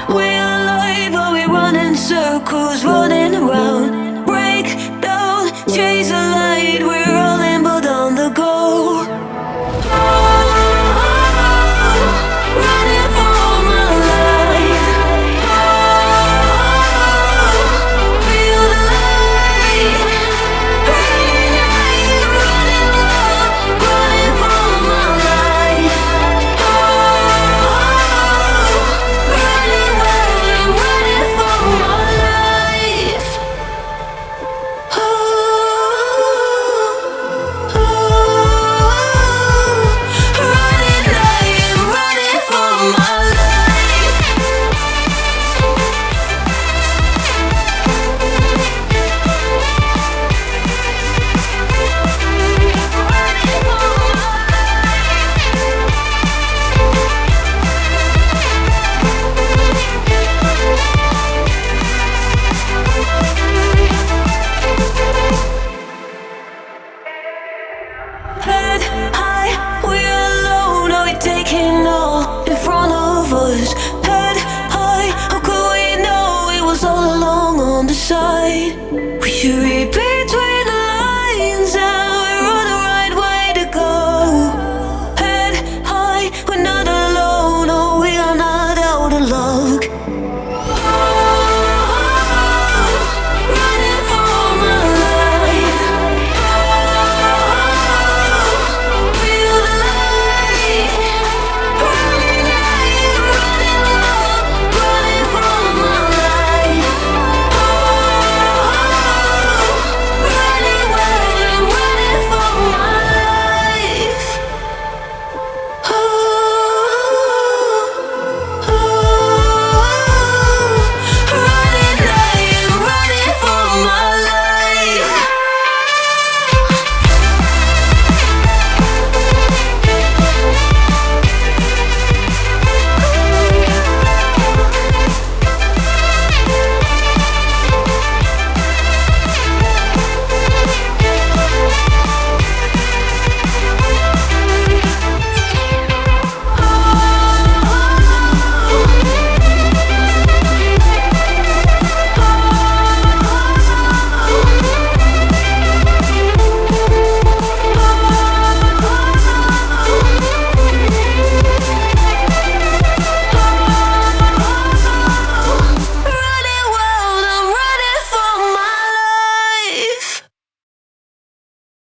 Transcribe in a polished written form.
we're alive, but we run in circles, running around. Break down, chase the light, we're all in but on the go. Running for my life. Feel the light. Running for my life. Running for my life. Running for my life. Head high, we're alone. Are we taking all in front of us? Head high, how could we know it was all along on the side? We should read between